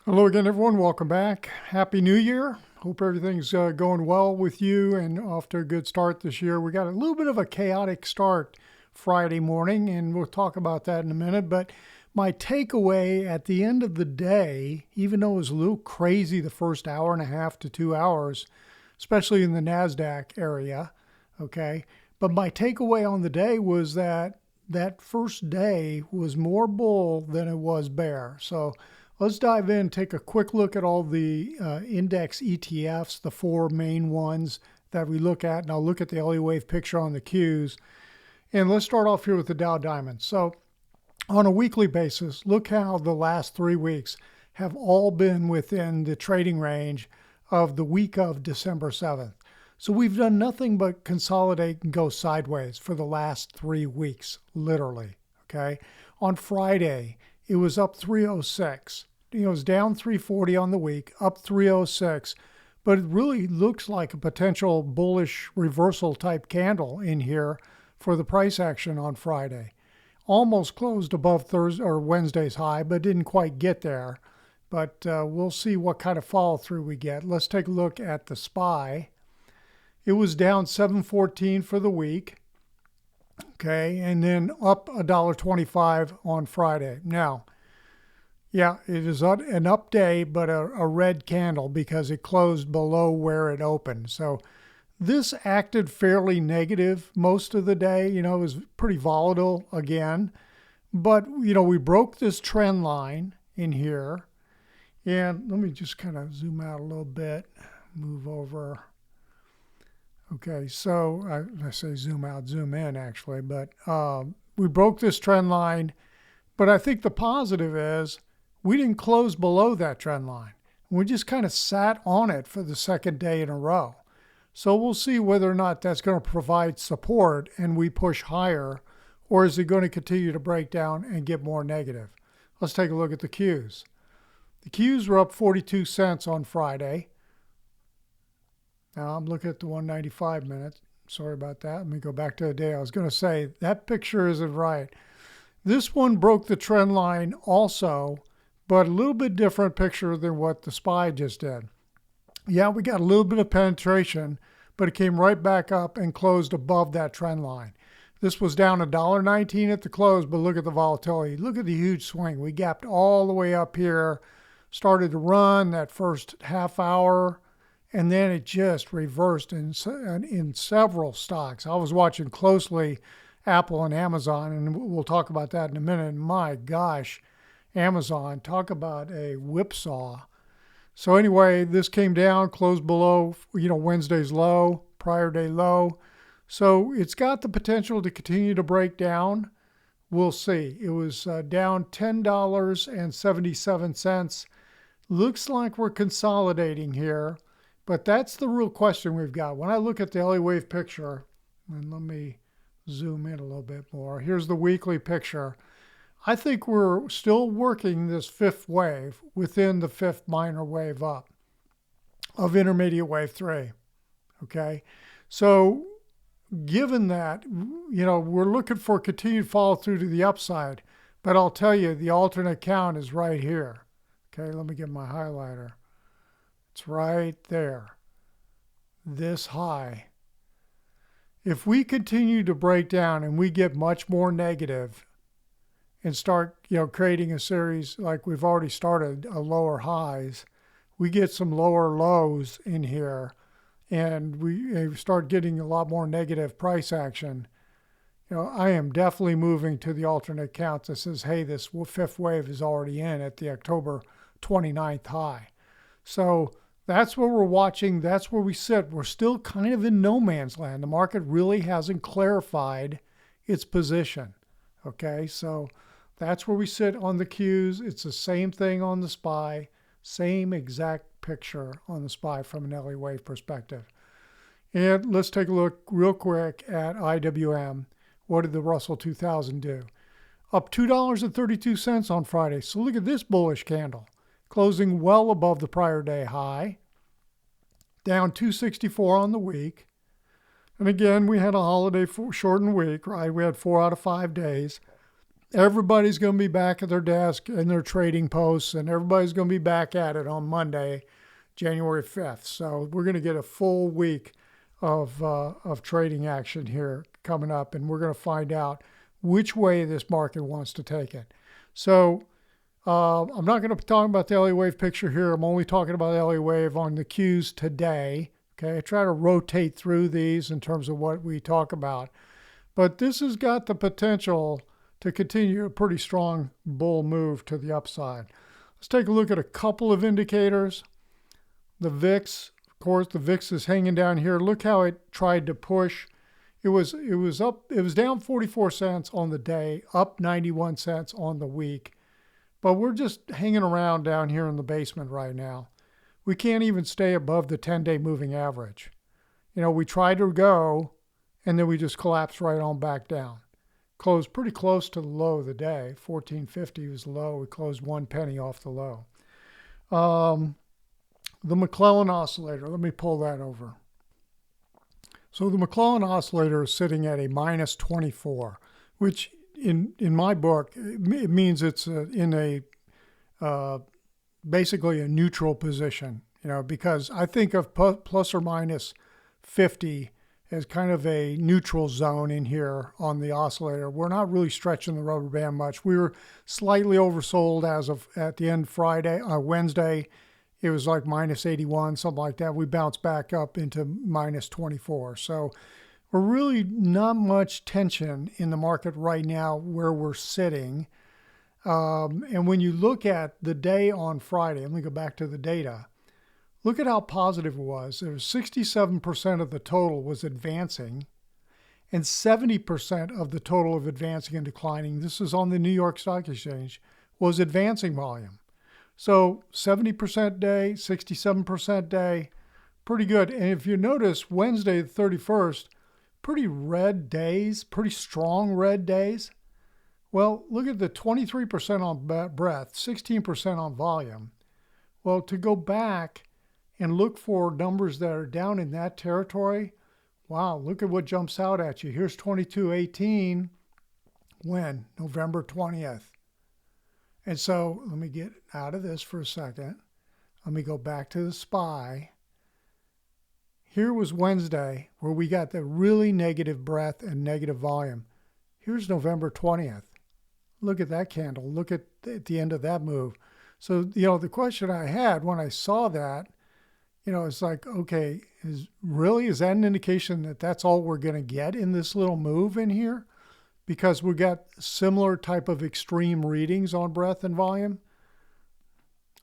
Hello again, everyone. Welcome back. Happy New Year. Hope everything's going well with you and off to a good start this year. We got a little bit of a chaotic start Friday morning, and we'll talk about that in a minute. But my takeaway at the end of the day, even though it was a little crazy the first hour and a half to 2 hours, especially in the NASDAQ area, okay, but my takeaway on the day was that that first day was more bull than it was bear. So let's dive in, take a quick look at all the index ETFs, the four main ones that we look at, and I'll look at the Elliott Wave picture on the Qs. And let's start off here with the Dow Diamond. So on a weekly basis, look how the last 3 weeks have all been within the trading range of the week of December 7th. So we've done nothing but consolidate and go sideways for the last 3 weeks, literally, okay? On Friday, it was up 306. It was down 340 on the week, up 306, but it really looks like a potential bullish reversal type candle in here for the price action on Friday. Almost closed above Thursday or Wednesday's high, but didn't quite get there. But we'll see what kind of follow through we get. Let's take a look at the SPY. It was down 714 for the week. Okay, and then up $1.25 on Friday. Now, yeah, it is an up day, but a red candle because it closed below where it opened. So this acted fairly negative most of the day. It was pretty volatile again. But, we broke this trend line in here. And let me just kind of zoom out a little bit, move over. Okay, so I say zoom out, zoom in actually, but we broke this trend line. But I think the positive is we didn't close below that trend line. We just kind of sat on it for the second day in a row. So we'll see whether or not that's going to provide support and we push higher, or is it going to continue to break down and get more negative? Let's take a look at the Qs. The Qs were up 42 cents on Friday. Now I'm looking at the 195 minutes. Sorry about that. Let me go back to the day. I was going to say that picture isn't right. This one broke the trend line also, but a little bit different picture than what the SPY just did. Yeah, we got a little bit of penetration, but it came right back up and closed above that trend line. This was down $1.19 at the close, but look at the volatility. Look at the huge swing. We gapped all the way up here, started to run that first half hour, and then it just reversed in several stocks. I was watching closely Apple and Amazon, and we'll talk about that in a minute. My gosh, Amazon, talk about a whipsaw. So anyway, this came down, closed below, Wednesday's low, prior day low. So it's got the potential to continue to break down. We'll see. It was down $10.77. Looks like we're consolidating here, but that's the real question we've got. When I look at the Elliott Wave picture, and let me zoom in a little bit more. Here's the weekly picture. I think we're still working this fifth wave within the fifth minor wave up of intermediate wave 3. Okay, so given that, we're looking for continued follow through to the upside, but I'll tell you the alternate count is right here. Okay, let me get my highlighter. It's right there. This high. If we continue to break down and we get much more negative and start, creating a series like we've already started, lower highs, we get some lower lows in here, and we start getting a lot more negative price action. I am definitely moving to the alternate count that says, hey, this fifth wave is already in at the October 29th high. So that's what we're watching. That's where we sit. We're still kind of in no man's land. The market really hasn't clarified its position. Okay, so that's where we sit on the Qs. It's the same thing on the SPY, same exact picture on the SPY from an Elliott Wave perspective. And let's take a look real quick at IWM. What did the Russell 2000 do? Up $2.32 on Friday. So look at this bullish candle, closing well above the prior day high, down 264 on the week. And again, we had a holiday shortened week, right? We had 4 out of 5 days. everybody's going to be back at their desk and their trading posts, and everybody's going to be back at it on Monday, January 5th. So we're going to get a full week of trading action here coming up, and we're going to find out which way this market wants to take it. So I'm not going to talk about the Elliott Wave picture here. I'm only talking about the Elliott Wave on the Qs today. Okay, I try to rotate through these in terms of what we talk about. But this has got the potential to continue a pretty strong bull move to the upside. Let's take a look at a couple of indicators. The VIX, of course, the VIX is hanging down here. Look how it tried to push. It was down 44 cents on the day, up 91 cents on the week. But we're just hanging around down here in the basement right now. We can't even stay above the 10-day moving average. You know, we tried to go, and then we just collapsed right on back down. Closed pretty close to the low of the day. 1450 was the low. We closed 1 penny off the low. The McClellan oscillator, let me pull that over. So the McClellan oscillator is sitting at a minus 24, which in my book, it means it's in a basically a neutral position, you know, because I think of plus or minus 50 as kind of a neutral zone in here on the oscillator. We're not really stretching the rubber band much. We were slightly oversold as of at the end Wednesday. It was like minus 81, something like that. We bounced back up into minus 24. So we're really not much tension in the market right now where we're sitting. And when you look at the day on Friday, let me go back to the data. Look at how positive it was. There was 67% of the total was advancing, and 70% of the total of advancing and declining, this is on the New York Stock Exchange, was advancing volume. So 70% day, 67% day, pretty good. And if you notice, Wednesday the 31st, pretty red days, pretty strong red days. Well, look at the 23% on breadth, 16% on volume. Well, to go back and look for numbers that are down in that territory, wow, look at what jumps out at you. Here's 2218, when? November 20th. And so let me get out of this for a second. Let me go back to the SPY. Here was Wednesday where we got the really negative breadth and negative volume. Here's November 20th. Look at that candle. Look at the end of that move. So, you know, the question I had when I saw that, you know, it's like, okay, is that an indication that that's all we're going to get in this little move in here? Because we got similar type of extreme readings on breadth and volume.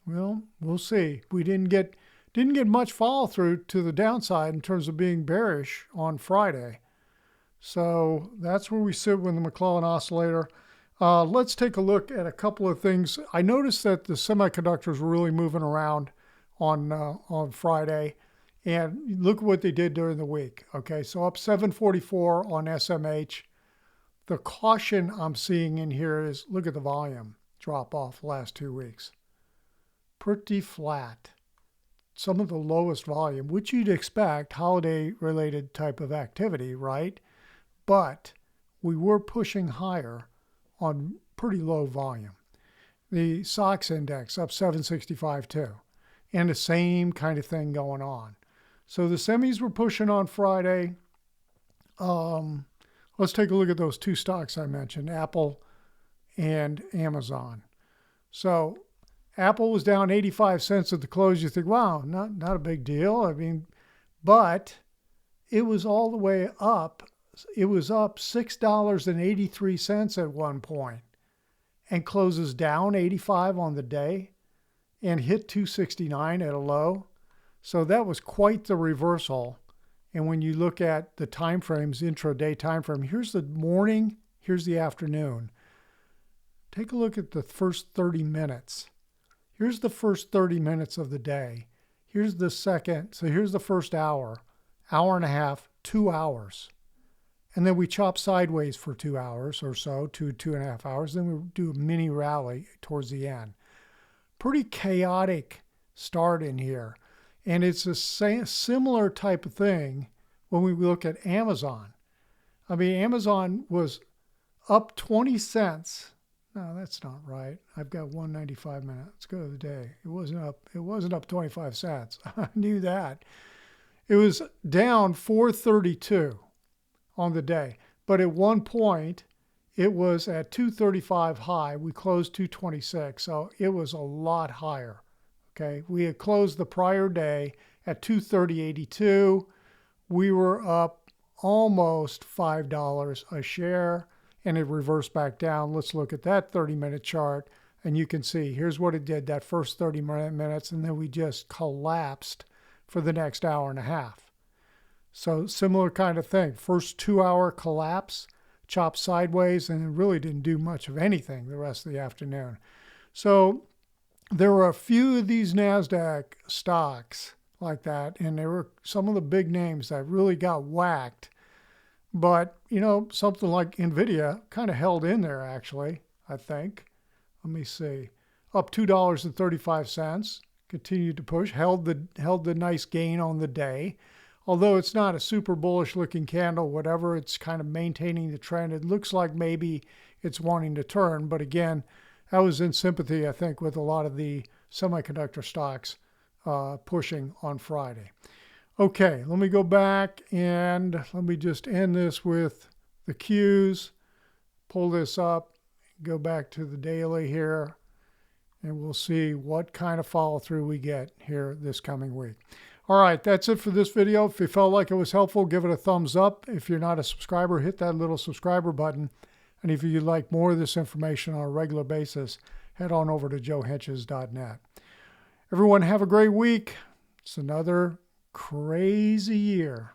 Well, we'll see. We didn't get much follow through to the downside in terms of being bearish on Friday. So that's where we sit with the McClellan oscillator. Let's take a look at a couple of things. I noticed that the semiconductors were really moving around on Friday, and look at what they did during the week. Okay, so up 744 on SMH. The caution I'm seeing in here is, look at the volume drop off the last 2 weeks. Pretty flat. Some of the lowest volume, which you'd expect, holiday-related type of activity, right? But we were pushing higher on pretty low volume. The SOX index up 765 too. And the same kind of thing going on. So the semis were pushing on Friday. Let's take a look at those two stocks I mentioned, Apple and Amazon. So Apple was down 85 cents at the close. You think, wow, not a big deal. I mean, but it was all the way up. It was up $6.83 at one point and closes down 85 on the day and hit 269 at a low. So that was quite the reversal. And when you look at the time frames, intraday time frame, here's the morning, here's the afternoon. Take a look at the first 30 minutes. Here's the first 30 minutes of the day. Here's the second. So here's the first hour and a half, 2 hours. And then we chop sideways for 2 hours or so, 2.5 hours. Then we do a mini rally towards the end. Pretty chaotic start in here. And it's a similar type of thing when we look at Amazon. I mean, Amazon was up 20 cents No, that's not right. I've got 195 minutes. Let's go to the day. It wasn't up 25 cents. I knew that. It was down 432 on the day. But at one point, it was at 235 high. We closed 226, so it was a lot higher. Okay, we had closed the prior day at 230.82. We were up almost $5 a share, and it reversed back down. Let's look at that 30-minute chart, and you can see here's what it did that first 30 minutes, and then we just collapsed for the next hour and a half. So similar kind of thing. First 2-hour collapse, chopped sideways, and it really didn't do much of anything the rest of the afternoon. So there were a few of these NASDAQ stocks like that, and there were some of the big names that really got whacked. But, you know, something like NVIDIA kind of held in there, actually, I think. Let me see. Up $2.35, continued to push, held the nice gain on the day. Although it's not a super bullish looking candle, whatever, it's kind of maintaining the trend. It looks like maybe it's wanting to turn. But again, I was in sympathy, I think, with a lot of the semiconductor stocks pushing on Friday. Okay, let me go back and let me just end this with the Qs. Pull this up, go back to the daily here, and we'll see what kind of follow through we get here this coming week. All right, that's it for this video. If you felt like it was helpful, give it a thumbs up. If you're not a subscriber, hit that little subscriber button. And if you'd like more of this information on a regular basis, head on over to joehenches.net. Everyone have a great week. It's another crazy year.